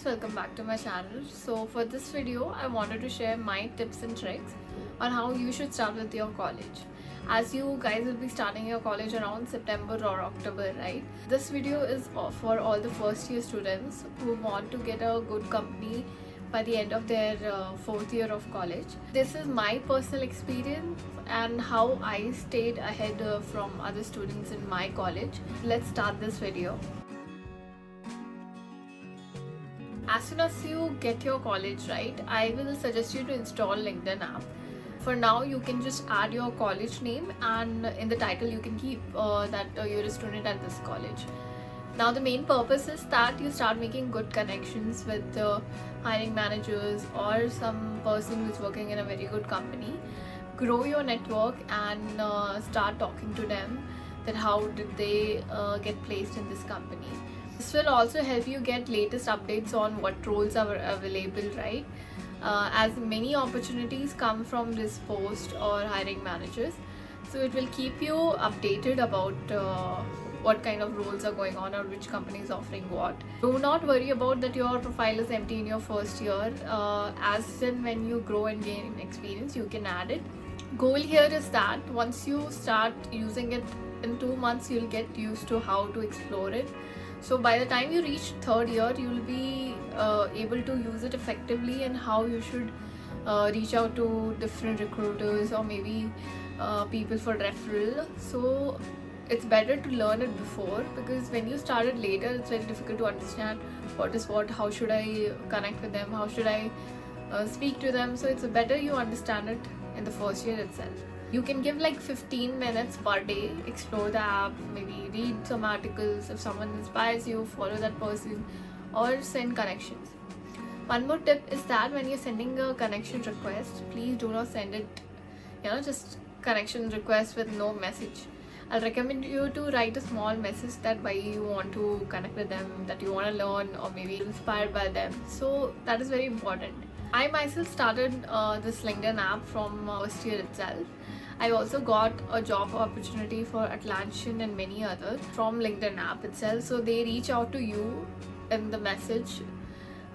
welcome back to my channel. So for this video I wanted to share my tips and tricks on how you should start with your college. As you guys will be starting your college around September or October, right? This video is for all the first year students who want to get a good company by the end of their fourth year of college. This is my personal experience and how I stayed ahead from other students in my college. Let's start this video. As soon as you get your college, right, I will suggest you to install LinkedIn app. For now, you can just add your college name, and in the title you can keep that you're a student at this college. Now the main purpose is that you start making good connections with hiring managers or some person who's working in a very good company. Grow your network and start talking to them that how did they get placed in this company. This will also help you get latest updates on what roles are available, right? As many opportunities come from this post or hiring managers, so it will keep you updated about what kind of roles are going on or which company is offering what. Do not worry about that your profile is empty in your first year. As in when you grow and gain experience, you can add it. Goal here is that once you start using it in 2 months, you'll get used to how to explore it. So by the time you reach third year, you'll be able to use it effectively and how you should reach out to different recruiters or maybe people for referral. So it's better to learn it before, because when you started later, it's very difficult to understand what is what, how should I connect with them, how should I speak to them. So it's better you understand it in the first year itself. You can give like 15 minutes per day, explore the app, maybe read some articles. If someone inspires you, follow that person or send connections. One more tip is that when you're sending a connection request, please do not send it, just connection request with no message. I'll recommend you to write a small message that why you want to connect with them, that you want to learn or maybe inspired by them. So that is very important. I myself started this LinkedIn app from first year itself. I also got a job opportunity for Atlassian and many others from LinkedIn app itself. So they reach out to you in the message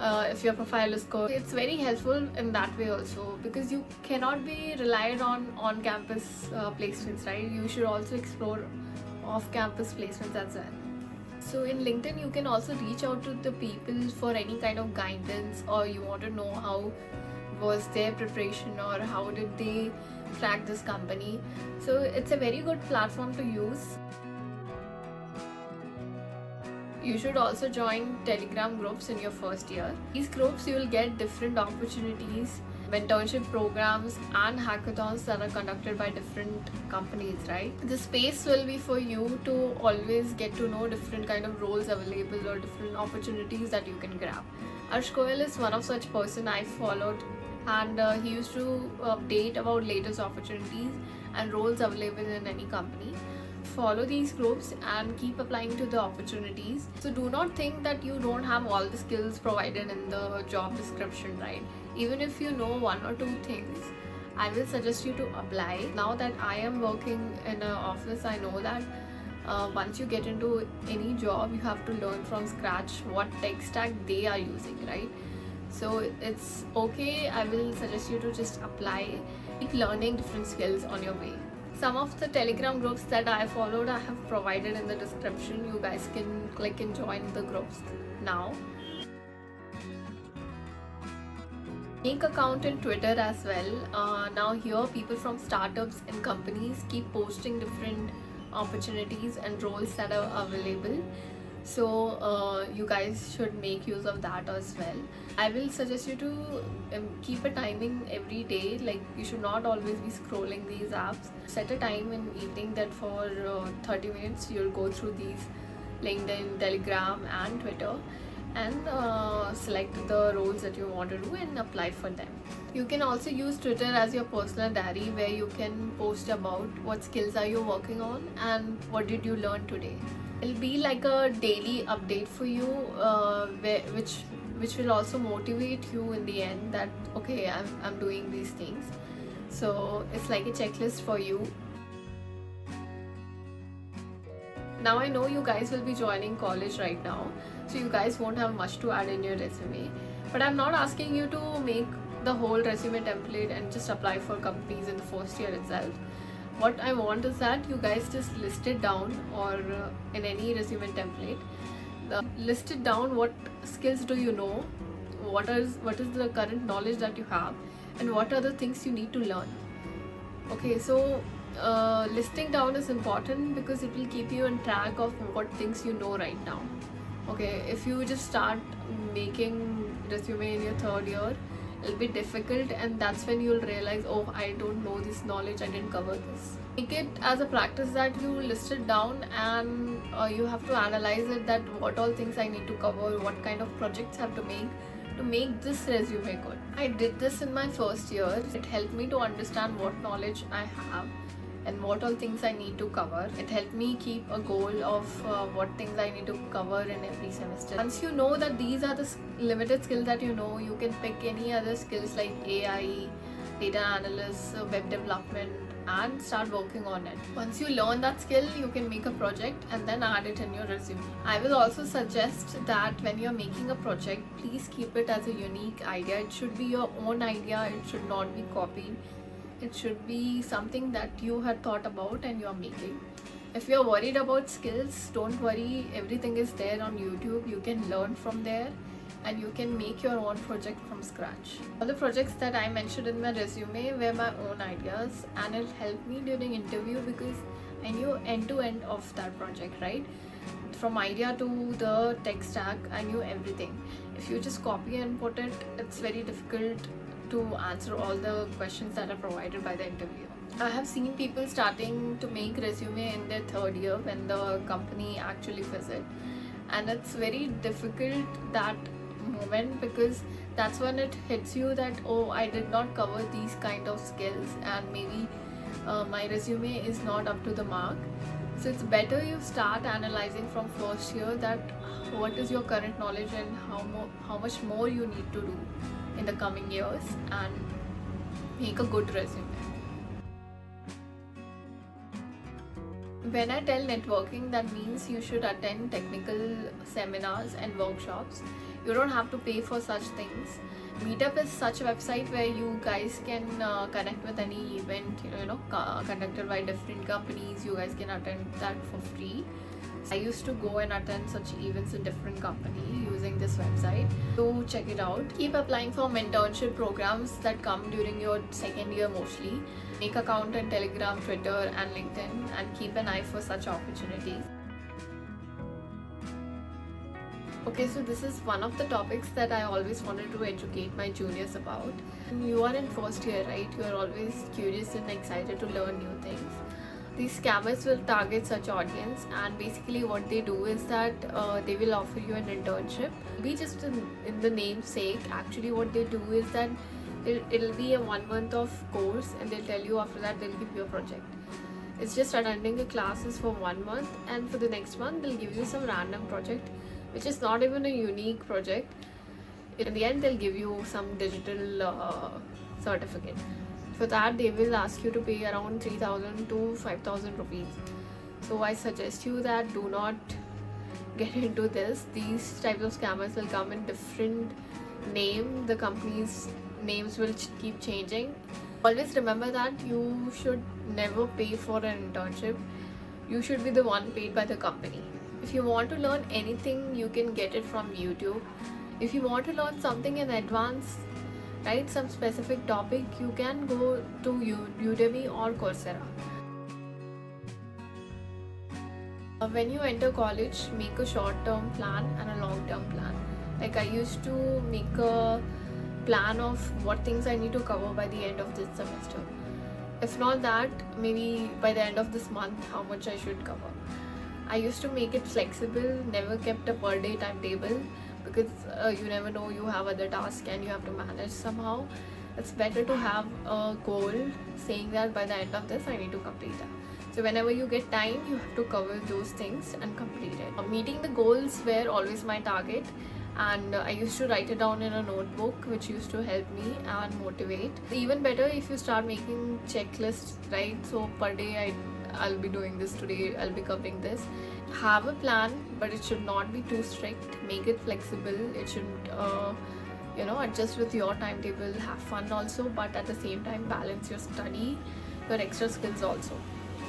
if your profile is good. It's very helpful in that way also, because you cannot be relied on campus placements, right? You should also explore off-campus placements as well. So in LinkedIn, you can also reach out to the people for any kind of guidance, or you want to know how was their preparation or how did they crack this company. So it's a very good platform to use. You should also join Telegram groups in your first year. These groups you will get different opportunities, mentorship programs and hackathons that are conducted by different companies, right? The space will be for you to always get to know different kind of roles available or different opportunities that you can grab. Arsh Goel is one of such person I followed, and he used to update about latest opportunities and roles available in any company. Follow these groups and keep applying to the opportunities. So do not think that you don't have all the skills provided in the job description, right? Even if you know one or two things, I will suggest you to apply. Now that I am working in an office, I know that once you get into any job, you have to learn from scratch what tech stack they are using, right? So it's okay. I will suggest you to just apply, keep learning different skills on your way. Some of the Telegram groups that I followed, I have provided in the description. You guys can click and join the groups now. Make account in Twitter as well. Now here people from startups and companies keep posting different opportunities and roles that are available. So you guys should make use of that as well. I will suggest you to keep a timing every day. Like you should not always be scrolling these apps. Set a time in evening that for 30 minutes you'll go through these LinkedIn, Telegram and Twitter and select the roles that you want to do and apply for them. You can also use Twitter as your personal diary, where you can post about what skills are you working on and what did you learn today. It'll be like a daily update for you, which will also motivate you in the end that okay, I'm doing these things. So it's like a checklist for you. Now I know you guys will be joining college right now, so you guys won't have much to add in your resume. But I'm not asking you to make the whole resume template and just apply for companies in the first year itself. What I want is that you guys just list it down, or in any resume template, list it down. What skills do you know? What is the current knowledge that you have, and what are the things you need to learn? Okay, so listing down is important because it will keep you on track of what things you know right now. Okay, if you just start making resume in your third year, it'll be difficult, and that's when you'll realize, oh, I don't know this knowledge, I didn't cover this. Make it as a practice that you list it down, and you have to analyze it, that what all things I need to cover, what kind of projects I have to make this resume good. I did this in my first year. It helped me to understand what knowledge I have and what all things I need to cover. It helped me keep a goal of what things I need to cover in every semester. Once you know that these are the limited skills that you know, you can pick any other skills like AI, data analyst, web development, and start working on it. Once you learn that skill, you can make a project and then add it in your resume. I will also suggest that when you're making a project, please keep it as a unique idea. It should be your own idea, it should not be copied. It should be something that you had thought about and you're making. If you're worried about skills, don't worry, everything is there on YouTube. You can learn from there and you can make your own project from scratch. All the projects that I mentioned in my resume were my own ideas, and it helped me during interview because I knew end to end of that project, right? From idea to the tech stack, I knew everything. If you just copy and put it, it's very difficult to answer all the questions that are provided by the interviewer. I have seen people starting to make resume in their third year when the company actually visit, and it's very difficult that moment because that's when it hits you that, oh, I did not cover these kind of skills, and maybe my resume is not up to the mark. So it's better you start analyzing from first year that what is your current knowledge and how much more you need to do in the coming years, and make a good resume. When I tell networking, that means you should attend technical seminars and workshops. You don't have to pay for such things. Meetup is such a website where you guys can connect with any event, conducted by different companies. You guys can attend that for free. I used to go and attend such events in different companies using this website. So check it out. Keep applying for mentorship programs that come during your second year mostly. Make account on Telegram, Twitter and LinkedIn, and keep an eye for such opportunities. Okay, so this is one of the topics that I always wanted to educate my juniors about. You are in first year, right? You are always curious and excited to learn new things. These scammers will target such audience, and basically what they do is that they will offer you an internship. Be just in the name's sake. Actually what they do is that it'll be a 1 month of course, and they'll tell you after that they'll give you a project. It's just attending the classes for 1 month, and for the next month they'll give you some random project which is not even a unique project. In the end they'll give you some digital certificate. For that they will ask you to pay around 3,000 to 5,000 rupees. So I suggest you that do not get into this. These types of scammers will come in different name. The companies' names will keep changing. Always remember that you should never pay for an internship. You should be the one paid by the company. If you want to learn anything, you can get it from YouTube. If you want to learn something in advance, right, some specific topic, you can go to Udemy or Coursera. When you enter college, make a short-term plan and a long-term plan. Like I used to make a plan of what things I need to cover by the end of this semester. If not that, maybe by the end of this month, how much I should cover. I used to make it flexible, never kept a per day timetable, because you never know, you have other tasks and you have to manage somehow. It's better to have a goal saying that by the end of this I need to complete that. So whenever you get time, you have to cover those things and complete it. Meeting the goals were always my target. and I used to write it down in a notebook, which used to help me and motivate. Even better if you start making checklists, right? So per day I'll be doing this today, I'll be covering this. Have a plan, but it should not be too strict. Make it flexible. It should adjust with your timetable. Have fun also, but at the same time balance your study, your extra skills also.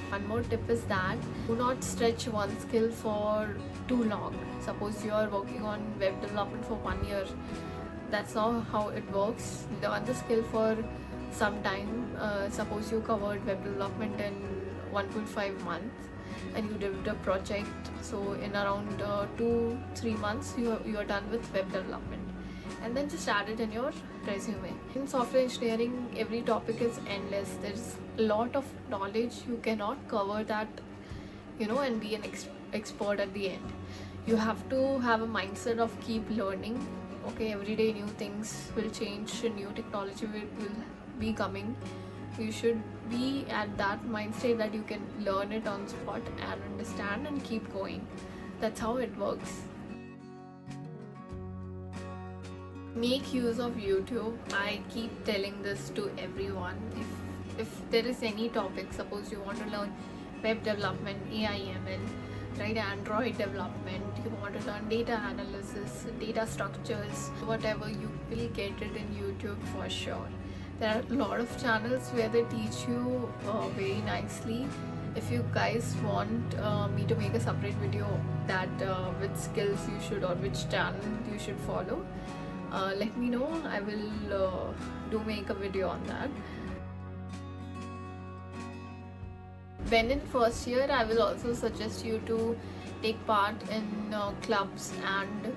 One more tip is that do not stretch one skill for too long. Suppose you are working on web development for 1 year. That's not how it works. Learn the skill for some time. Suppose you covered web development in 1.5 months and you did a project. So in around 2-3 months you are done with web development. And then just add it in your resume. In software engineering, every topic is endless. There's a lot of knowledge. You cannot cover that, and be an expert at the end. You have to have a mindset of keep learning. Okay, every day new things will change, new technology will be coming. You should be at that mindset that you can learn it on spot and understand and keep going. That's how it works. Make use of YouTube. I keep telling this to everyone. If there is any topic, suppose you want to learn web development, AI ML, right, Android development, you want to learn data analysis, data structures, whatever, you will get it in YouTube for sure. There are a lot of channels where they teach you very nicely. If you guys want me to make a separate video that which skills you should or which channel you should follow, let me know. I will make a video on that. When in first year, I will also suggest you to take part in clubs and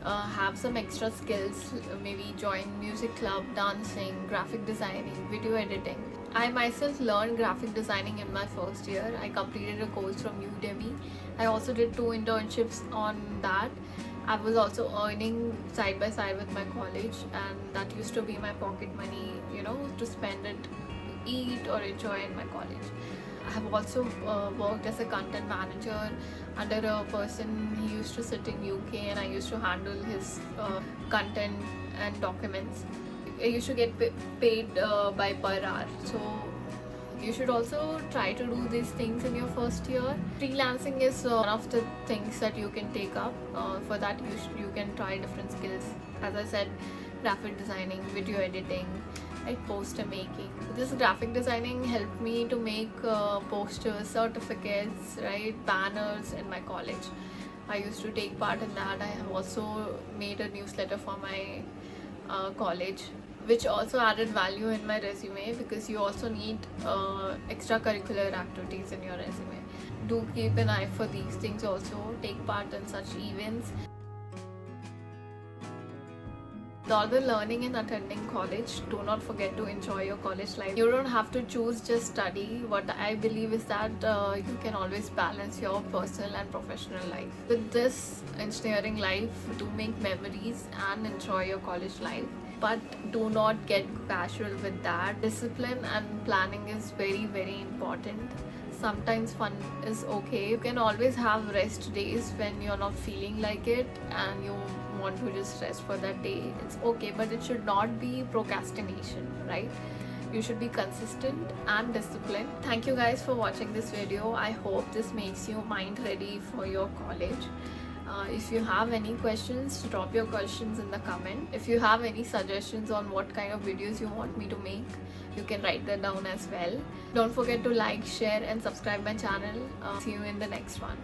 have some extra skills. Maybe join music club, dancing, graphic designing, video editing. I myself learned graphic designing in my first year. I completed a course from Udemy. I also did 2 internships on that. I was also earning side by side with my college, and that used to be my pocket money, to spend it, eat or enjoy in my college. I have also worked as a content manager under a person. He used to sit in UK and I used to handle his content and documents. I used to get paid by per hour. So you should also try to do these things in your first year. Freelancing is one of the things that you can take up. For that you can try different skills. As I said, graphic designing, video editing, like poster making. This graphic designing helped me to make posters, certificates, right, banners in my college. I used to take part in that. I have also made a newsletter for my college, which also added value in my resume, because you also need extracurricular activities in your resume. Do keep an eye for these things also. Take part in such events. All the learning and attending college, do not forget to enjoy your college life. You don't have to choose just study. What I believe is that you can always balance your personal and professional life. With this engineering life, do make memories and enjoy your college life. But do not get casual with that. Discipline and planning is very, very important. Sometimes fun is okay. You can always have rest days when you're not feeling like it and you want to just rest for that day. It's okay, but it should not be procrastination, right? You should be consistent and disciplined. Thank you guys for watching this video. I hope this makes you mind ready for your college. If you have any questions, drop your questions in the comment. If you have any suggestions on what kind of videos you want me to make, you can write that down as well. Don't forget to like, share and subscribe my channel. See you in the next one.